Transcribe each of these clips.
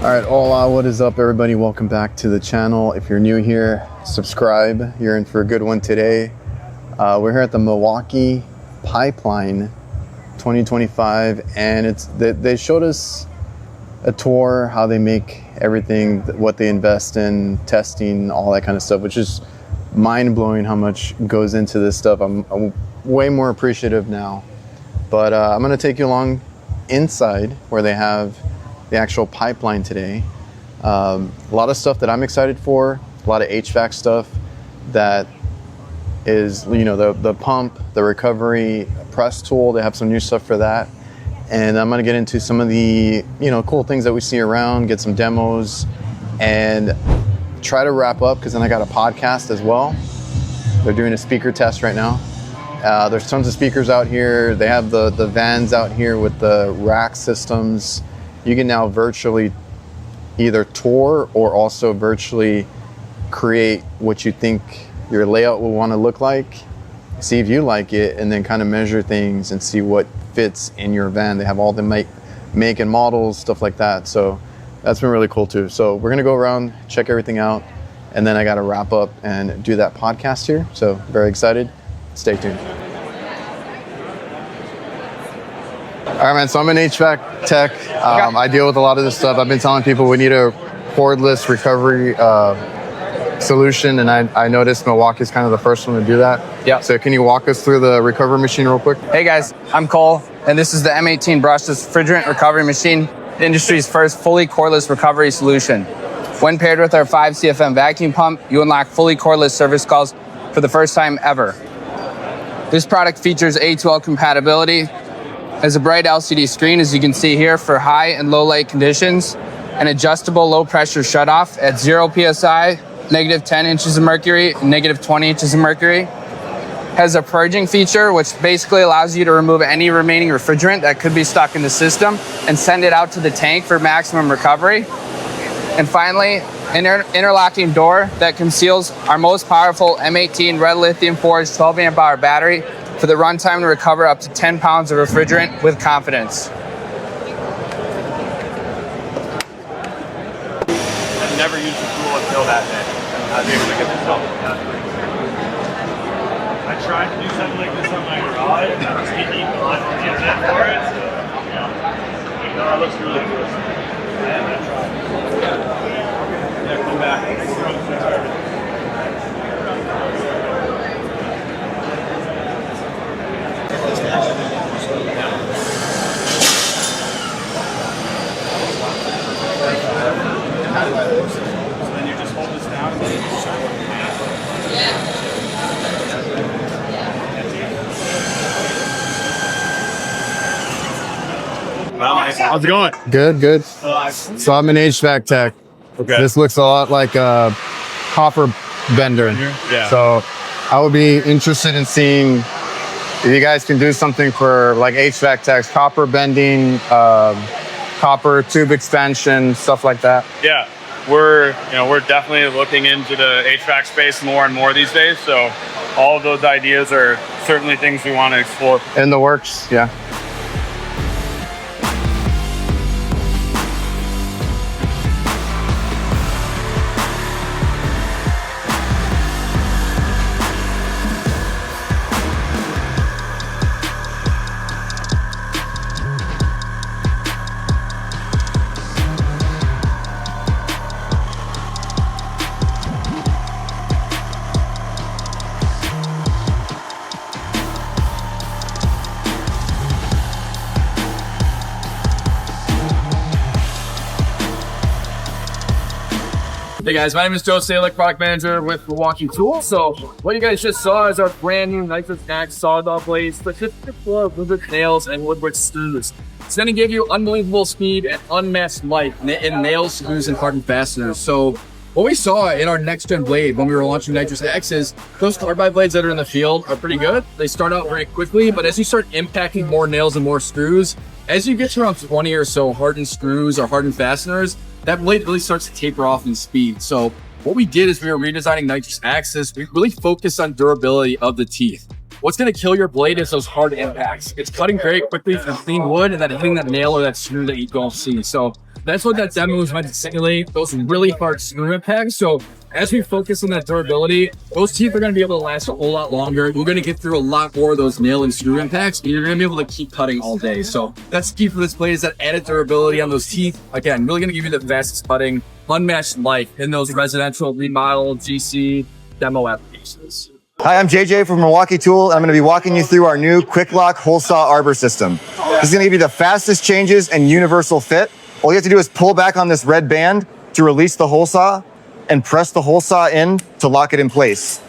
All right, hola, what is up everybody? Welcome back to the channel. If you're new here, subscribe. You're in for a good one today. We're here at the Milwaukee Pipeline 2025, and they showed us a tour, how they make everything, what they invest in, testing, all that kind of stuff, which is mind-blowing how much goes into this stuff. I'm way more appreciative now. But I'm gonna take you along inside where they have the actual pipeline today. A lot of stuff that I'm excited for, a lot of HVAC stuff that is, you know, the pump, the recovery press tool. They have some new stuff for that. And I'm gonna get into some of the, you know, cool things that we see around, get some demos, and try to wrap up, because then I got a podcast as well. They're doing a speaker test right now. There's tons of speakers out here. They have the vans out here with the rack systems. You can now virtually either tour or also virtually create what you think your layout will want to look like, see if you like it, and then kind of measure things and see what fits in your van. They have all the make and models, stuff like that. So that's been really cool too. So we're gonna go around, check everything out, and then I gotta wrap up and do that podcast here. So very excited, stay tuned. All right, man, so I'm an HVAC tech. I deal with a lot of this stuff. I've been telling people we need a cordless recovery solution, and I noticed Milwaukee's kind of the first one to do that. Yeah. So can you walk us through the recovery machine real quick? Hey guys, I'm Cole, and this is the M18 brushless refrigerant recovery machine, the industry's first fully cordless recovery solution. When paired with our 5 CFM vacuum pump, you unlock fully cordless service calls for the first time ever. This product features A2L compatibility, has a bright LCD screen, as you can see here, for high and low light conditions, an adjustable low pressure shutoff at 0 PSI, negative 10 inches of mercury, negative 20 inches of mercury. Has a purging feature, which basically allows you to remove any remaining refrigerant that could be stuck in the system and send it out to the tank for maximum recovery. And finally, an interlocking door that conceals our most powerful M18 red lithium forged 12 amp hour battery for the runtime to recover up to 10 pounds of refrigerant with confidence. I've never used the tool until that day. I was able to get this done. I tried to do something like this on my garage. I was getting on the internet for it. So, yeah. No, it looks really good. Yeah, I tried. Yeah, come back. So then you just hold this down and then you just shine it. How's it going? Good, good. So I'm an HVAC tech. Okay. This looks a lot like a copper bender. Yeah. So I would be interested in seeing if you guys can do something for like HVAC techs, copper bending, copper tube expansion, stuff like that. Yeah, we're definitely looking into the HVAC space more and more these days. So all of those ideas are certainly things we want to explore. In the works, yeah. Hey guys, my name is Joe Salick, product manager with Milwaukee Tools. So what you guys just saw is our brand new nitrous max sawed-off blades, specifically for wood nails and woodwork screws. It's going to give you unbelievable speed and unmatched life in nails, screws, and hardened fasteners. So what we saw in our next gen blade when we were launching Nitrous X is those carbide blades that are in the field are pretty good. They start out very quickly, but as you start impacting more nails and more screws, as you get to around 20 or so hardened screws or hardened fasteners, that blade really starts to taper off in speed. So what we did is we were redesigning Nitrous X. We really focused on durability of the teeth. What's going to kill your blade is those hard impacts. It's cutting very quickly from clean wood and then hitting that nail or that screw that you don't see. So that's what that demo is meant to simulate, those really hard screw impacts. So as we focus on that durability, those teeth are going to be able to last a whole lot longer. We're going to get through a lot more of those nail and screw impacts, and you're going to be able to keep cutting all day. So that's the key for this blade, is that added durability on those teeth. Again, really going to give you the fastest cutting, unmatched life in those residential, remodel, GC, demo applications. Hi, I'm JJ from Milwaukee Tool. I'm going to be walking you through our new Quick Lock Hole Saw Arbor system. This is going to give you the fastest changes and universal fit. All you have to do is pull back on this red band to release the hole saw and press the hole saw in to lock it in place.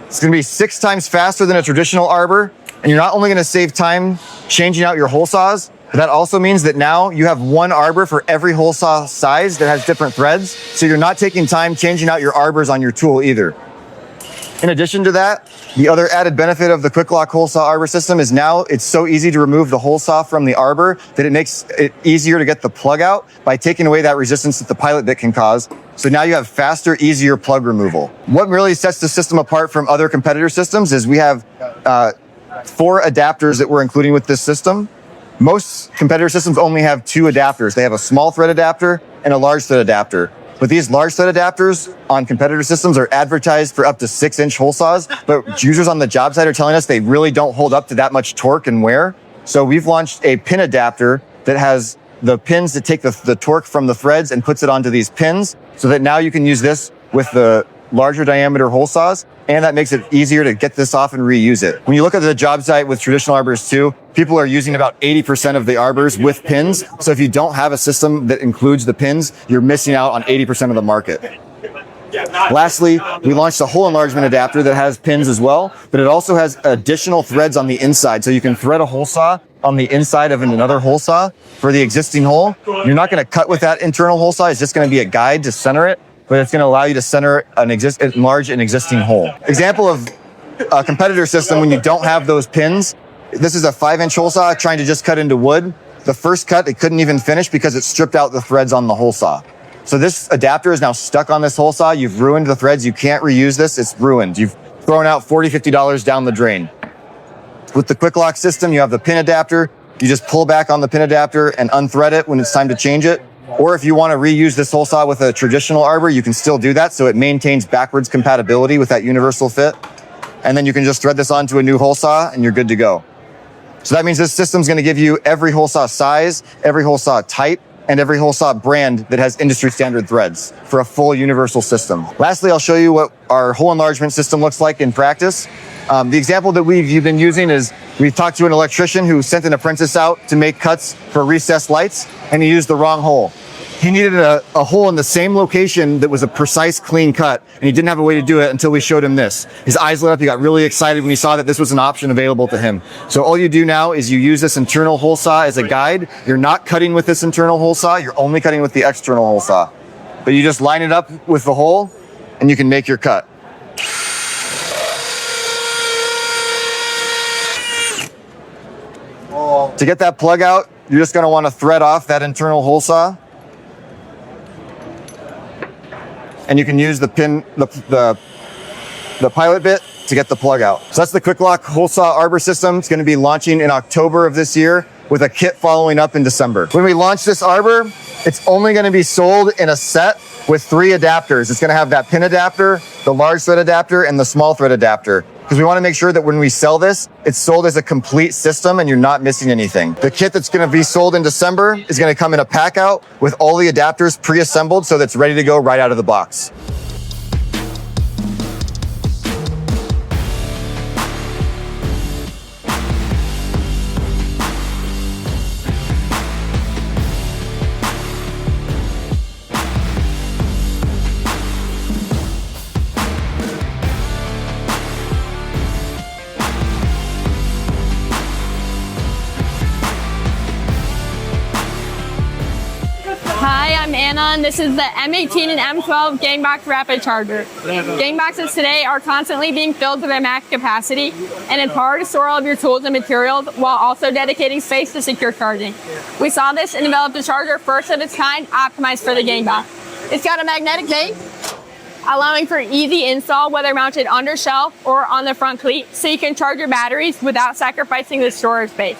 It's going to be 6 times faster than a traditional arbor, and you're not only going to save time changing out your hole saws, but that also means that now you have one arbor for every hole saw size that has different threads, so you're not taking time changing out your arbors on your tool either. In addition to that, the other added benefit of the Quick Lock Hole Saw Arbor system is now it's so easy to remove the hole saw from the arbor that it makes it easier to get the plug out by taking away that resistance that the pilot bit can cause. So now you have faster, easier plug removal. What really sets the system apart from other competitor systems is we have 4 adapters that we're including with this system. Most competitor systems only have 2 adapters. They have a small thread adapter and a large thread adapter. But these large thread adapters on competitor systems are advertised for up to 6-inch hole saws, but users on the job site are telling us they really don't hold up to that much torque and wear. So we've launched a pin adapter that has the pins that take the torque from the threads and puts it onto these pins, so that now you can use this with the larger diameter hole saws, and that makes it easier to get this off and reuse it. When you look at the job site with traditional arbors too, people are using about 80% of the arbors with pins. So if you don't have a system that includes the pins, you're missing out on 80% of the market. Lastly, we launched a hole enlargement adapter that has pins as well, but it also has additional threads on the inside. So you can thread a hole saw on the inside of another hole saw for the existing hole. You're not going to cut with that internal hole saw. It's just going to be a guide to center it, but it's going to allow you to center enlarge an existing hole. Example of a competitor system when you don't have those pins. This is a 5-inch hole saw trying to just cut into wood. The first cut, it couldn't even finish because it stripped out the threads on the hole saw. So this adapter is now stuck on this hole saw. You've ruined the threads. You can't reuse this. It's ruined. You've thrown out $40, $50 down the drain. With the Quick Lock system, you have the pin adapter. You just pull back on the pin adapter and unthread it when it's time to change it. Or if you want to reuse this hole saw with a traditional arbor, you can still do that. So it maintains backwards compatibility with that universal fit. And then you can just thread this onto a new hole saw and you're good to go. So that means this system's going to give you every hole saw size, every hole saw type, and every hole saw brand that has industry standard threads for a full universal system. Lastly, I'll show you what our hole enlargement system looks like in practice. The example that we've been using is we've talked to an electrician who sent an apprentice out to make cuts for recessed lights, and he used the wrong hole. He needed a hole in the same location that was a precise, clean cut, and he didn't have a way to do it until we showed him this. His eyes lit up. He got really excited when he saw that this was an option available to him. So all you do now is you use this internal hole saw as a guide. You're not cutting with this internal hole saw. You're only cutting with the external hole saw. But you just line it up with the hole, and you can make your cut. To get that plug out, you're just going to want to thread off that internal hole saw. And you can use the pin, the pilot bit to get the plug out. So that's the Quick Lock Hole Saw Arbor system. It's going to be launching in October of this year with a kit following up in December. When we launch this arbor, it's only going to be sold in a set with 3 adapters. It's going to have that pin adapter, the large thread adapter, and the small thread adapter. Because we want to make sure that when we sell this, it's sold as a complete system and you're not missing anything. The kit that's going to be sold in December is going to come in a pack out with all the adapters pre-assembled so that's ready to go right out of the box. Hi, I'm Anna, and this is the M18 and M12 Hvacr rapid charger. Boxes today are constantly being filled to their max capacity and empowered to store all of your tools and materials while also dedicating space to secure charging. We saw this and developed a charger first of its kind, optimized for the Box. It's got a magnetic base, allowing for easy install, whether mounted under shelf or on the front cleat, so you can charge your batteries without sacrificing the storage space.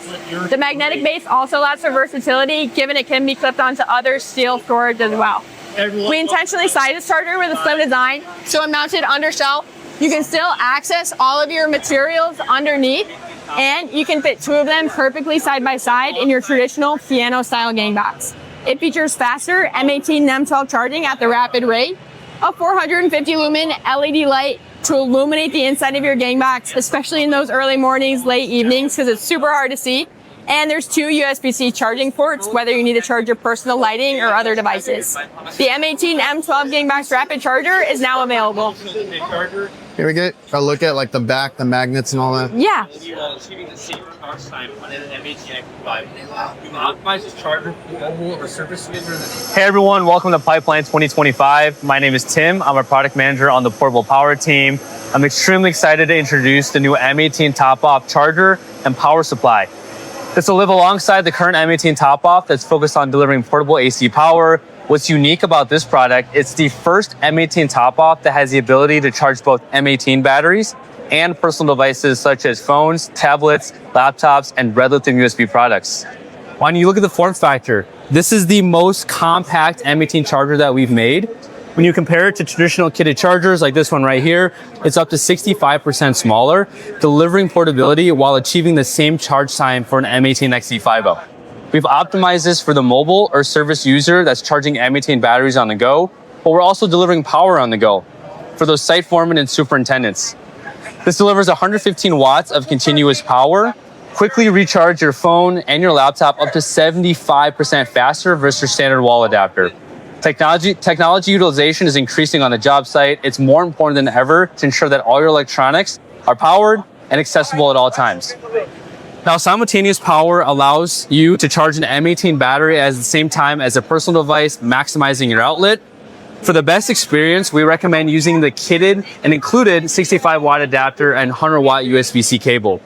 The magnetic base also allows for versatility, given it can be clipped onto other steel storage as well. We intentionally sized this charger with a slim design, so when mounted under shelf, you can still access all of your materials underneath, and you can fit 2 of them perfectly side by side in your traditional piano style gang box. It features faster M18 and M12 charging at the rapid rate, a 450 lumen LED light to illuminate the inside of your gang box, especially in those early mornings, late evenings, because it's super hard to see. And there's 2 USB-C charging ports, whether you need to charge your personal lighting or other devices. The M18 M12 gang box rapid charger is now available. Here we get a look at like the back, the magnets and all that. Yeah. Achieving the same charge time on an M18 X5. You can optimize this charger for mobile or service user. Hey everyone, welcome to Pipeline 2025. My name is Tim. I'm a product manager on the portable power team. I'm extremely excited to introduce the new M18 top-off charger and power supply. This will live alongside the current M18 top-off that's focused on delivering portable AC power. What's unique about this product, it's the first M18 top-off that has the ability to charge both M18 batteries and personal devices such as phones, tablets, laptops, and red lithium USB products. When you look at the form factor, this is the most compact M18 charger that we've made. When you compare it to traditional kitted chargers like this one right here, it's up to 65% smaller, delivering portability while achieving the same charge time for an M18 XT50. We've optimized this for the mobile or service user that's charging M18 batteries on the go, but we're also delivering power on the go for those site foremen and superintendents. This delivers 115 watts of continuous power. Quickly recharge your phone and your laptop up to 75% faster versus your standard wall adapter. Technology utilization is increasing on the job site. It's more important than ever to ensure that all your electronics are powered and accessible at all times. Now, simultaneous power allows you to charge an M18 battery at the same time as a personal device, maximizing your outlet. For the best experience, we recommend using the kitted and included 65 watt adapter and 100 watt USB-C cable.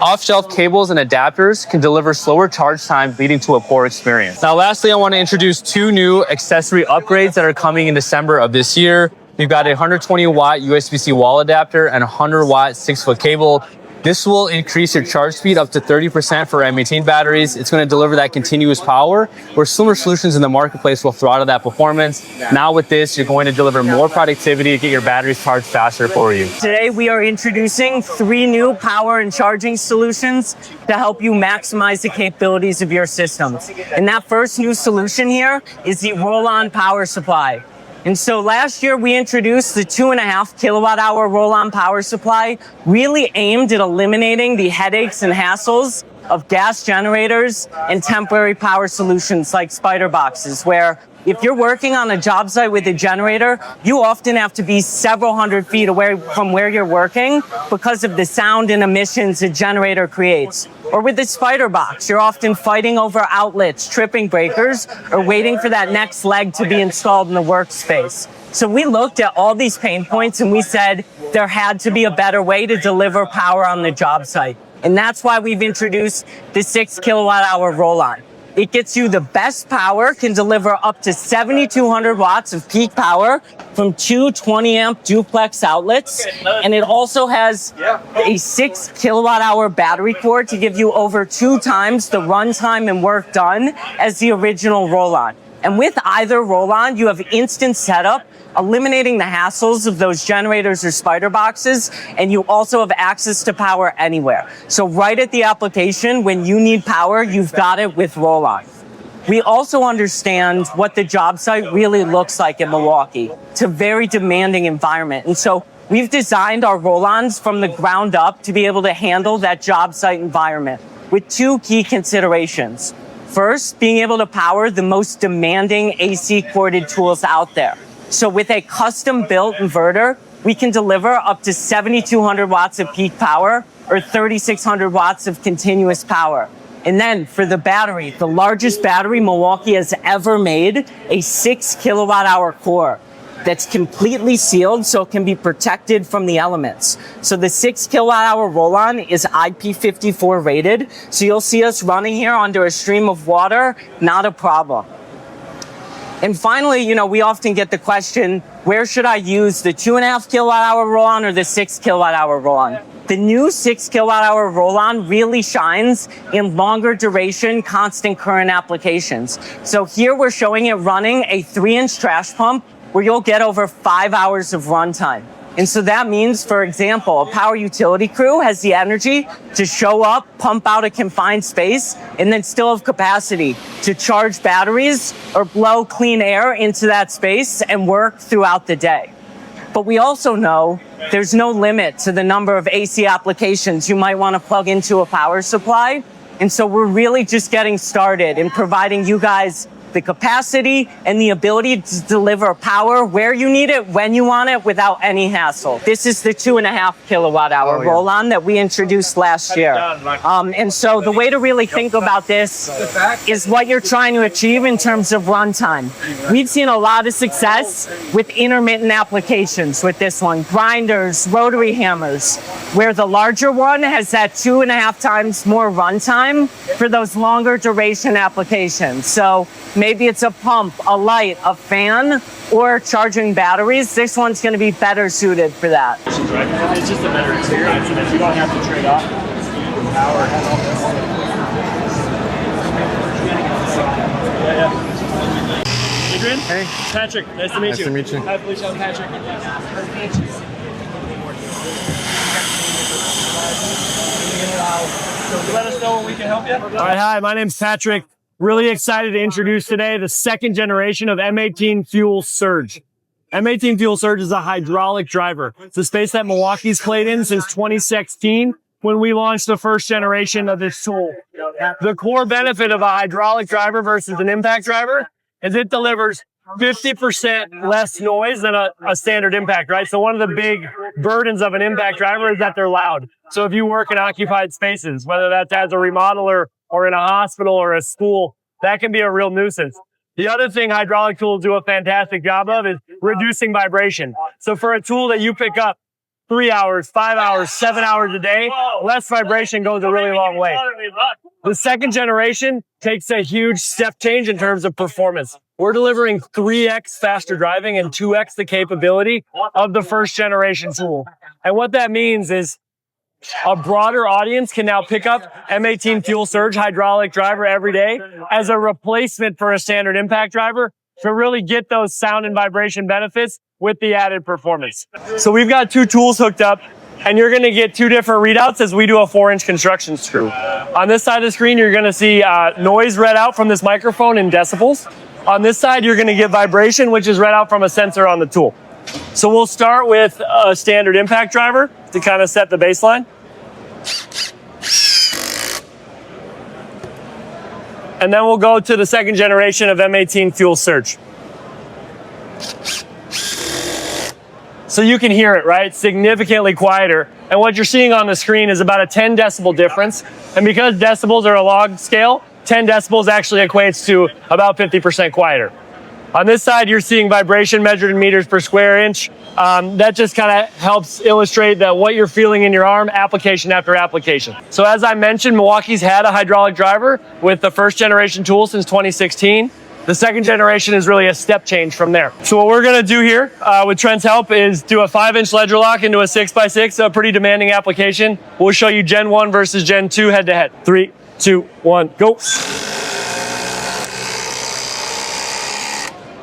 Off-shelf cables and adapters can deliver slower charge time, leading to a poor experience. Now, lastly, I want to introduce 2 new accessory upgrades that are coming in December of this year. We've got a 120 watt USB-C wall adapter and a 100 watt 6-foot cable. This will increase your charge speed up to 30% for M18 batteries. It's going to deliver that continuous power, where similar solutions in the marketplace will throttle that performance. Now with this, you're going to deliver more productivity to get your batteries charged faster for you. Today, we are introducing 3 new power and charging solutions to help you maximize the capabilities of your systems. And that first new solution here is the roll-on power supply. And so last year we introduced the 2.5 kilowatt hour roll-on power supply, really aimed at eliminating the headaches and hassles of gas generators and temporary power solutions like spider boxes, where if you're working on a job site with a generator, you often have to be several hundred feet away from where you're working because of the sound and emissions a generator creates. Or with the spider box, you're often fighting over outlets, tripping breakers, or waiting for that next leg to be installed in the workspace. So we looked at all these pain points and we said there had to be a better way to deliver power on the job site. And that's why we've introduced the 6 kilowatt hour roll-on. It gets you the best power, can deliver up to 7,200 watts of peak power from 2 20 amp duplex outlets. And it also has a 6 kilowatt hour battery core to give you over 2 times the runtime and work done as the original roll-on. And with either roll-on, you have instant setup, eliminating the hassles of those generators or spider boxes, and you also have access to power anywhere. So right at the application, when you need power, you've got it with roll-on. We also understand what the job site really looks like in Milwaukee. It's a very demanding environment. And so we've designed our roll-ons from the ground up to be able to handle that job site environment with 2 key considerations. First, being able to power the most demanding AC corded tools out there. So with a custom-built inverter, we can deliver up to 7,200 watts of peak power or 3,600 watts of continuous power. And then for the battery, the largest battery Milwaukee has ever made, a 6 kilowatt hour core that's completely sealed so it can be protected from the elements. So the 6 kilowatt hour roll-on is IP54 rated. So you'll see us running here under a stream of water, not a problem. And finally, you know, we often get the question, where should I use the 2.5 kilowatt-hour roll-on or the 6 kilowatt-hour roll-on? The new 6 kilowatt-hour roll-on really shines in longer duration, constant current applications. So here we're showing it running a 3-inch trash pump where you'll get over 5 hours of runtime. And so that means, for example, a power utility crew has the energy to show up, pump out a confined space, and then still have capacity to charge batteries or blow clean air into that space and work throughout the day. But we also know there's no limit to the number of AC applications you might want to plug into a power supply. And so we're really just getting started in providing you guys the capacity and the ability to deliver power where you need it, when you want it, without any hassle. This is the 2.5 kilowatt-hour roll-on that we introduced last year. And so the way to really think about this is what you're trying to achieve in terms of runtime. We've seen a lot of success with intermittent applications with this one, grinders, rotary hammers, where the larger one has that 2.5 times more runtime for those longer duration applications. So maybe it's a pump, a light, a fan, or charging batteries. This one's going to be better suited for that. It's just a better experience, and if you don't have to trade off power. Adrian? Hey. Patrick, nice to meet you. Nice to meet you. Hi, Felicia, I'm Patrick. Let us know when we can help you. All right, hi, my name's Patrick. Really excited to introduce today the second generation of M18 Fuel Surge. M18 Fuel Surge is a hydraulic driver. It's a space that Milwaukee's played in since 2016 when we launched the first generation of this tool. The core benefit of a hydraulic driver versus an impact driver is it delivers 50% less noise than a standard impact, right? So one of the big burdens of an impact driver is that they're loud. So if you work in occupied spaces, whether that's as a remodeler or in a hospital or a school, that can be a real nuisance. The other thing hydraulic tools do a fantastic job of is reducing vibration. So for a tool that you pick up 3 hours, 5 hours, 7 hours a day, less vibration goes a really long way. The second generation takes a huge step change in terms of performance. We're delivering 3x faster driving and 2x the capability of the first generation tool. And what that means is a broader audience can now pick up M18 Fuel Surge hydraulic driver every day as a replacement for a standard impact driver to really get those sound and vibration benefits with the added performance. So we've got two tools hooked up, and you're going to get two different readouts as we do a 4-inch construction screw. On this side of the screen, you're going to see noise read out from this microphone in decibels. On this side, you're going to get vibration, which is read out from a sensor on the tool. So we'll start with a standard impact driver to kind of set the baseline. And then we'll go to the second generation of M18 Fuel Surge. So you can hear it, right? Significantly quieter. And what you're seeing on the screen is about a 10 decibel difference. And because decibels are a log scale, 10 decibels actually equates to about 50% quieter. On this side, you're seeing vibration measured in meters per square inch. That just kind of helps illustrate that what you're feeling in your arm, application after application. So as I mentioned, Milwaukee's had a hydraulic driver with the first generation tool since 2016. The second generation is really a step change from there. So what we're gonna do here, with Trent's help, is do a 5-inch ledger lock into a 6x6, a pretty demanding application. We'll show you Gen 1 versus Gen 2 head to head. 3, 2, 1, go.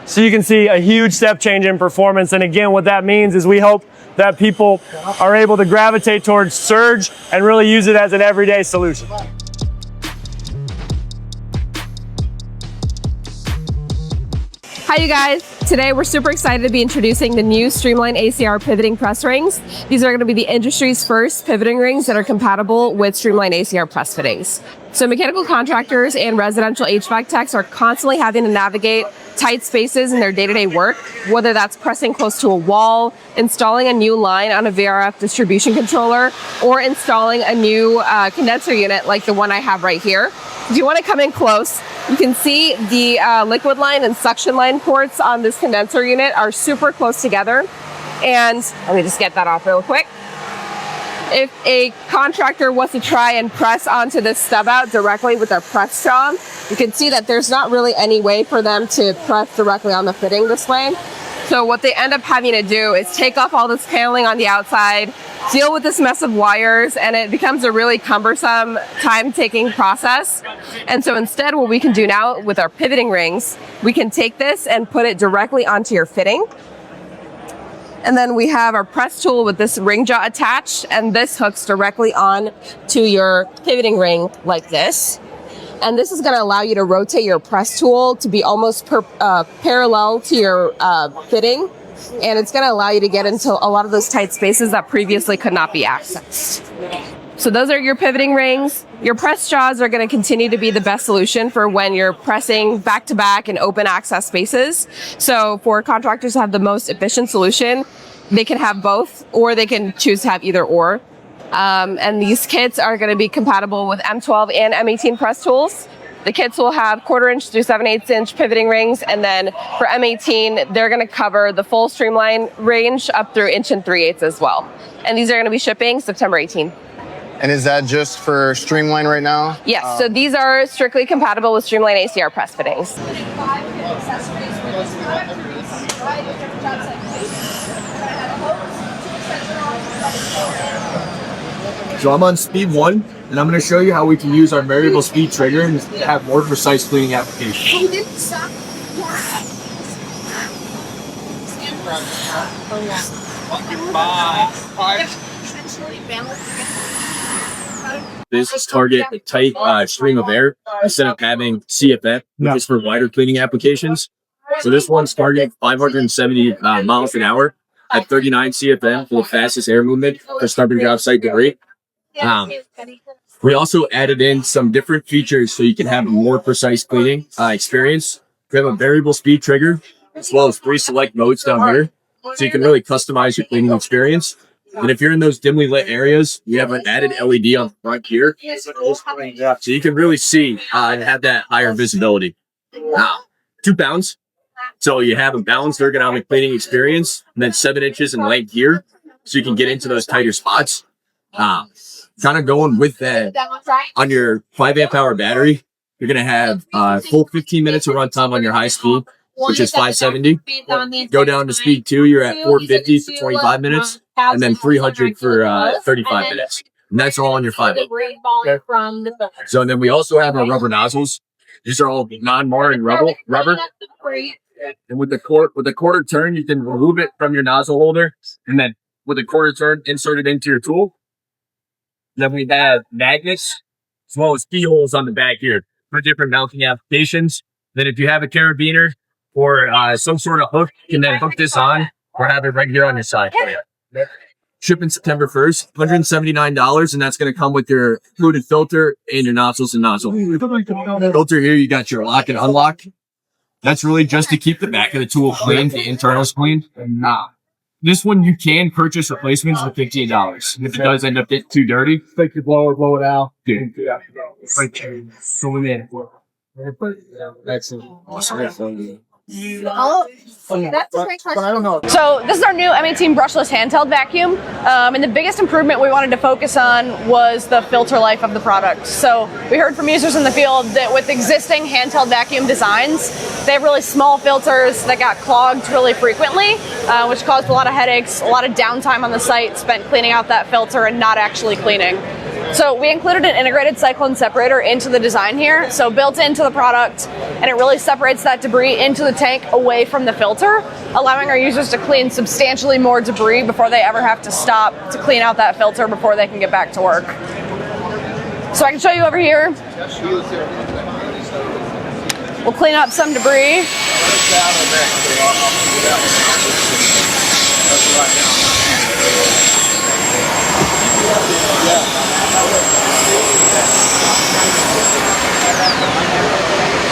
So you can see a huge step change in performance. And again, what that means is we hope that people are able to gravitate towards Surge and really use it as an everyday solution. Hi you guys, today we're super excited to be introducing the new Streamline ACR pivoting press rings. These are going to be the industry's first pivoting rings that are compatible with Streamline ACR press fittings. So mechanical contractors and residential HVAC techs are constantly having to navigate tight spaces in their day-to-day work, whether that's pressing close to a wall, installing a new line on a VRF distribution controller, or installing a new condenser unit like the one I have right here. If you want to come in close, you can see the liquid line and suction line ports on this condenser unit are super close together. And let me just get that off real quick. if a contractor was to try and press onto this stub out directly with their press straw, you can see that there's not really any way for them to press directly on the fitting this way. So what they end up having to do is take off all this paneling on the outside, deal with this mess of wires, and it becomes a really cumbersome, time-taking process. And so instead, what we can do now with our pivoting rings, we can take this and put it directly onto your fitting. And then we have our press tool with this ring jaw attached, and this hooks directly on to your pivoting ring like this. And this is going to allow you to rotate your press tool to be almost parallel to your fitting. And it's going to allow you to get into a lot of those tight spaces that previously could not be accessed. So those are your pivoting rings. Your press jaws are going to continue to be the best solution for when you're pressing back to back in open access spaces. So for contractors to have the most efficient solution, they can have both, or they can choose to have either or. And these kits are going to be compatible with M12 and M18 press tools. The kits will have 1/4 inch through 7/8 inch pivoting rings, and then for M18, they're going to cover the full streamline range up through 1 3/8 as well. And these are going to be shipping September 18. And is that just for Streamline right now? Yes, so these are strictly compatible with Streamline ACR press fittings. So I'm on speed 1, and I'm going to show you how we can use our variable speed trigger and have more precise cleaning applications. This is target a tight stream of air instead of having CFF, which is for wider cleaning applications. So this one's targeting 570 miles an hour at 39 CFM for the fastest air movement for stubborn job site debris. We also added in some different features so you can have a more precise cleaning experience. We have a variable speed trigger as well as 3 select modes down here, so you can really customize your cleaning experience. And if you're in those dimly lit areas, we have an added LED on the front here, so you can really see and have that higher visibility. 2 pounds. So you have a balanced ergonomic cleaning experience, and then 7 inches in length here, so you can get into those tighter spots. Kind of going with that, on your 5 amp hour battery, you're going to have full 15 minutes of runtime on your high speed, which is 570. Go down to speed 2, you're at 450 for 25 minutes, and then 300 for 35 minutes. And that's all on your 5 amp. So then we also have our rubber nozzles. These are all non-marring rubber. And with the 1/4 turn, you can remove it from your nozzle holder, and then with a 1/4 turn, insert it into your tool. Then we have magnets as well as keyholes on the back here for different mounting applications. Then if you have a carabiner or some sort of hook, you can then hook this on or have it right here on your side for you. Shipping September 1st, $179, and that's going to come with your included filter and your nozzles and nozzle. Filter here, you got your lock and unlock. That's really just to keep the back of the tool clean, the internals clean. This one, you can purchase replacements for $15. If it does end up getting too dirty, take your blower, blow it out. Dude, so we made it work. Excellent. Awesome. That's a great question. So this is our new M18 brushless handheld vacuum, and the biggest improvement we wanted to focus on was the filter life of the product. So we heard from users in the field that with existing handheld vacuum designs, they have really small filters that got clogged really frequently, which caused a lot of headaches, a lot of downtime on the site spent cleaning out that filter and not actually cleaning. So we included an integrated cyclone separator into the design here, so built into the product, and it really separates that debris into the tank away from the filter, allowing our users to clean substantially more debris before they ever have to stop to clean out that filter before they can get back to work. So I can show you over here. We'll clean up some debris.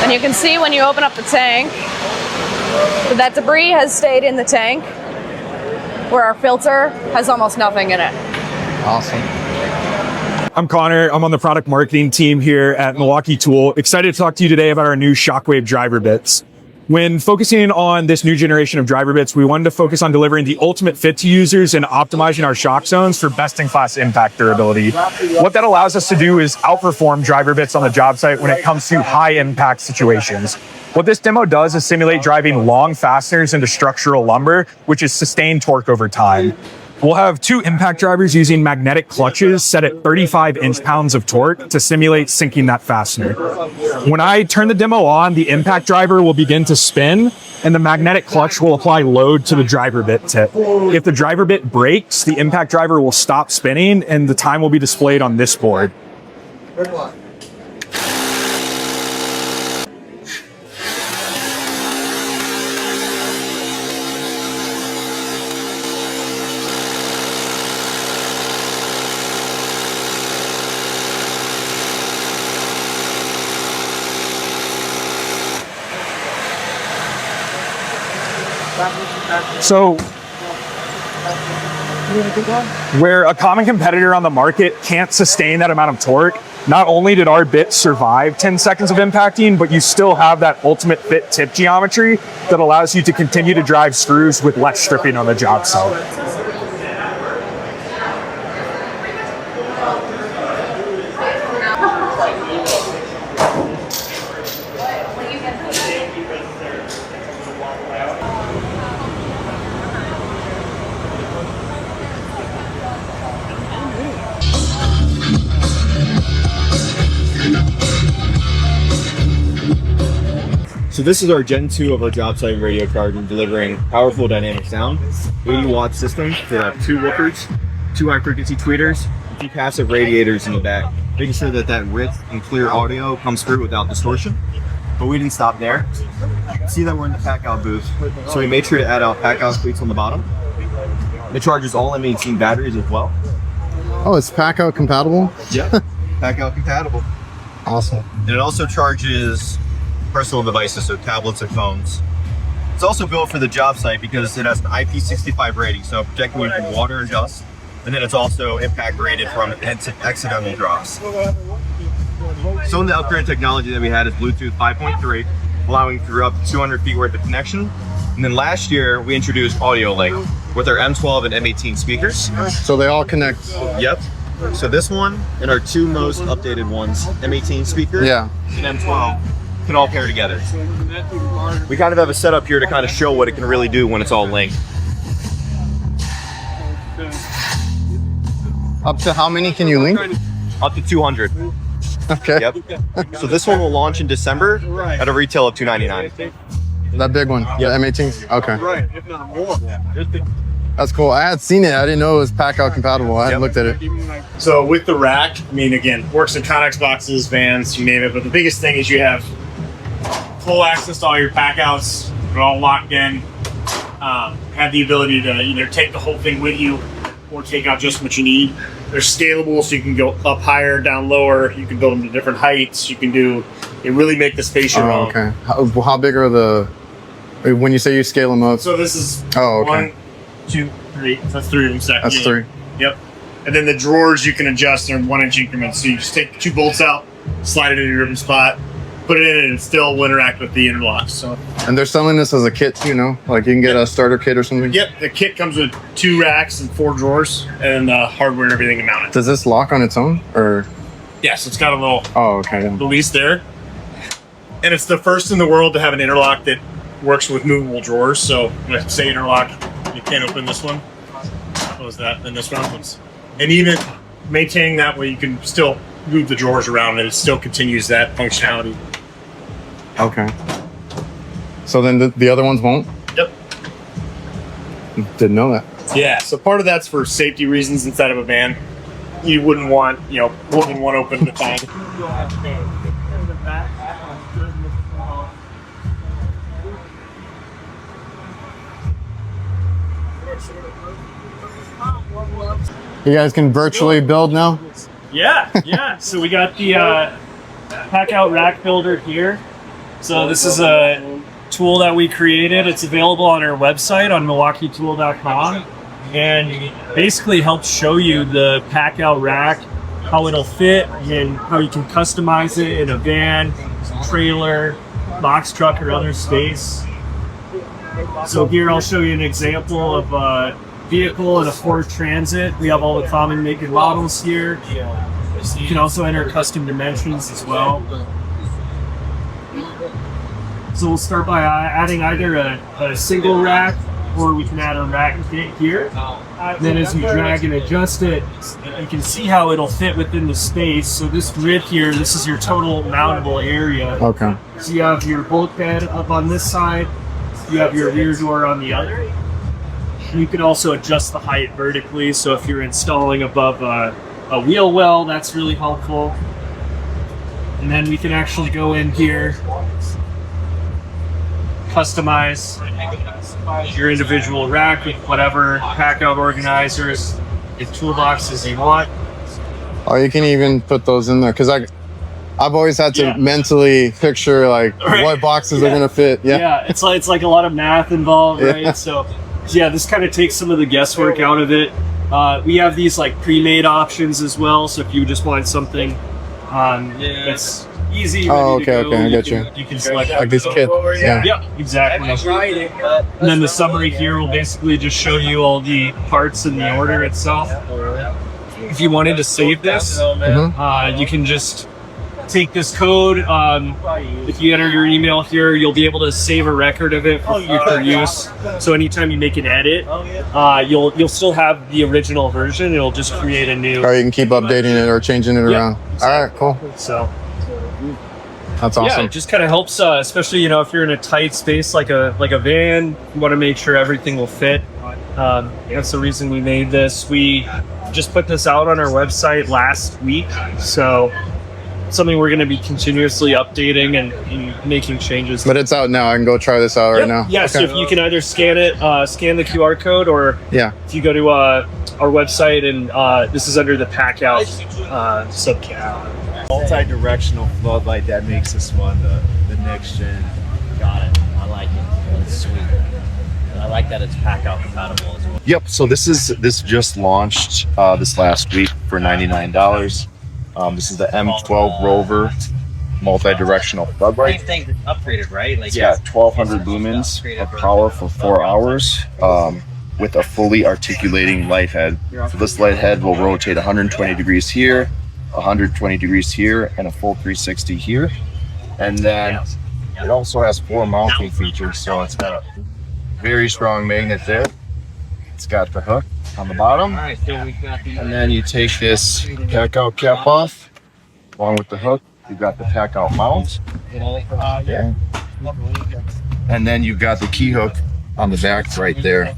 And you can see when you open up the tank that debris has stayed in the tank, where our filter has almost nothing in it. Awesome. I'm Connor. I'm on the product marketing team here at Milwaukee Tool. Excited to talk to you today about our new Shockwave driver bits. When focusing on this new generation of driver bits, we wanted to focus on delivering the ultimate fit to users and optimizing our shock zones for best-in-class impact durability. What that allows us to do is outperform driver bits on the job site when it comes to high-impact situations. What this demo does is simulate driving long fasteners into structural lumber, which is sustained torque over time. We'll have 2 impact drivers using magnetic clutches set at 35 inch-pounds of torque to simulate sinking that fastener. When I turn the demo on, the impact driver will begin to spin, and the magnetic clutch will apply load to the driver bit tip. If the driver bit breaks, the impact driver will stop spinning, and the time will be displayed on this board. So, where a common competitor on the market can't sustain that amount of torque, not only did our bit survive 10 seconds of impacting, but you still have that ultimate fit tip geometry that allows you to continue to drive screws with less stripping on the job site. So this is our Gen 2 of our job site radio card and delivering powerful dynamic sound. 80-watt system that have 2 woofers, 2 high-frequency tweeters, 2 passive radiators in the back, making sure that that rich and clear audio comes through without distortion. But we didn't stop there. See that we're in the pack-out booth, so we made sure to add out pack-out cleats on the bottom. It charges all M18 batteries as well. Oh, it's pack-out compatible? Yeah, pack-out compatible. Awesome. And it also charges personal devices, so tablets and phones. It's also built for the job site because it has an IP65 rating, so protecting you from water and dust. And then it's also impact rated from accidental drops. Some of the upgrade technology that we had is Bluetooth 5.3, allowing through up to 200 feet worth of connection. And then last year, we introduced Audio Link with our M12 and M18 speakers. So they all connect? Yep. So this one and our 2 most updated ones, M18 speaker and M12, can all pair together. We kind of have a setup here to kind of show what it can really do when it's all linked. Up to how many can you link? Up to 200. Okay. Yep. So this one will launch in December at a retail of $299. That big one? Yeah. The M18? Okay. Right, if not more. That's cool. I had seen it. I didn't know it was pack-out compatible. I hadn't looked at it. So with the rack, I mean, again, works in Connex boxes, vans, you name it. But the biggest thing is you have full access to all your pack outs. They're all locked in. Have the ability to either take the whole thing with you or take out just what you need. They're scalable, so you can go up higher, down lower. You can build them to different heights. You can do, it really make the space your own. Okay. How big are the, when you say you scale them up? So this is 1, 2, 3. So that's 3 of them stacked. That's 3. Yep. And then the drawers you can adjust in 1-inch increments. So you just take 2 bolts out, slide it into your ribbon spot, put it in, and it still will interact with the interlocks. So. And they're selling this as a kit too, no? Like you can get a starter kit or something? Yep, the kit comes with 2 racks and 4 drawers, and hardware and everything to mount it. Does this lock on its own, or? Yes, it's got a little release there. And it's the first in the world to have an interlock that works with movable drawers. So when I say interlock, you can't open this one. Close that, then this one opens. And even maintaining that way, you can still move the drawers around and it still continues that functionality. Okay. So then the other ones won't? Yep. Didn't know that. Yeah, so part of that's for safety reasons inside of a van. You wouldn't want, holding one open at a time. You guys can virtually build now? Yeah. So we got the pack out rack builder here. So this is a tool that we created. It's available on our website on MilwaukeeTool.com, and basically helps show you the pack out rack, how it'll fit, and how you can customize it in a van, trailer, box truck or other space. So here I'll show you an example of a vehicle in a Ford Transit. We have all the common make and models here. You can also enter custom dimensions as well. So we'll start by adding either a single rack, or we can add a rack kit here. Then as you drag and adjust it, you can see how it'll fit within the space. So this grid here, this is your total mountable area. Okay. So you have your bulkhead up on this side, you have your rear door on the other. You can also adjust the height vertically, so if you're installing above a wheel well, that's really helpful. And then we can actually go in here, customize your individual rack with whatever pack out organizers and toolboxes you want. Oh, you can even put those in there, because I've always had to mentally picture like what boxes are gonna fit. Yeah, it's like a lot of math involved, right? So yeah, this kind of takes some of the guesswork out of it. We have these like pre-made options as well, so if you just want something that's easy, oh, ready to okay, go, I get you. You can select Like this kit. Yeah, exactly. And then the summary here will basically just show you all the parts in the order itself. If you wanted to save this, you can just take this code. If you enter your email here, you'll be able to save a record of it for future use. So anytime you make an edit, you'll still have the original version. It'll just create a new. Or you can keep updating it or changing it around. Exactly. All right, cool. So that's awesome. yeah, it just kind of helps, especially if you're in a tight space like a van. You want to make sure everything will fit. That's the reason we made this. We just put this out on our website last week, so something we're going to be continuously updating and making changes. But it's out now. I can go try this out right now. Yeah, okay. So if you can either scan it, scan the QR code, or if you go to our website, and this is under the pack out subcat. Multi-directional floodlight, that makes this one the next gen. Got it. I like it. It's sweet. And I like that it's pack out compatible as well. Yep. So this just launched this last week for $99. This is the M12 Rover multi-directional floodlight. Same thing upgraded, right? Like, yeah, 1200 lumens of power for 4 hours with a fully articulating light head. So this light head will rotate 120 degrees here, 120 degrees here, and a full 360 here. And then it also has 4 mounting features. So it's got a very strong magnet there. It's got the hook on the bottom. And then you take this pack out cap off along with the hook. You've got the pack out mount. Yeah. And then you've got the key hook on the back right there.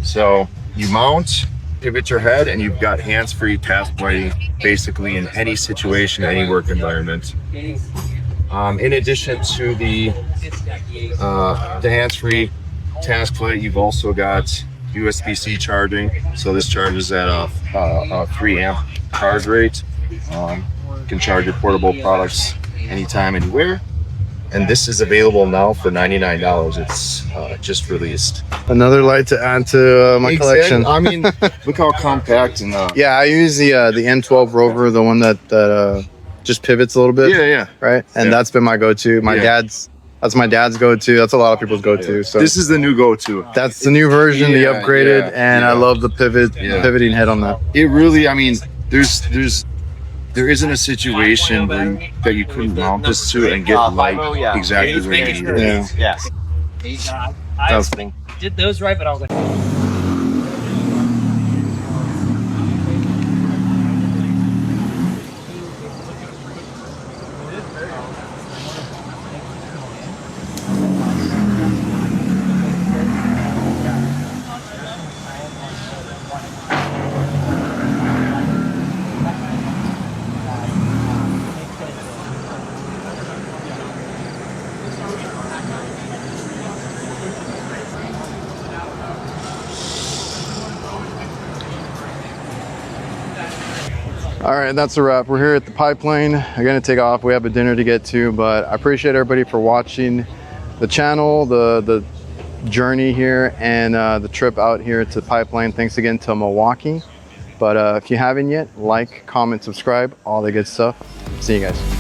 So you mount, pivot your head, and you've got hands-free task lighting basically in any situation, any work environment. In addition to the hands-free task light, you've also got USB-C charging. So this charges at a 3 amp charge rate. You can charge your portable products anytime, anywhere. And this is available now for $99. It's just released. Another light to add to my collection. I mean, look how compact and yeah, I use the M12 Rover, the one that just pivots a little bit. Yeah. Right, and that's been my go-to. That's my dad's go-to. That's a lot of people's go-to. So this is the new go-to. That's the new version, the upgraded, and I love the pivoting head on that. It really, I mean, there isn't a situation that you couldn't mount this to and get light exactly where you need it. Yes. I did those right, but I was like, All right, that's a wrap. We're here at the pipeline. I'm gonna take off. We have a dinner to get to, but I appreciate everybody for watching the channel, the journey here, and the trip out here to the pipeline. Thanks again to Milwaukee. But if you haven't yet, like, comment, subscribe, all the good stuff. See you guys.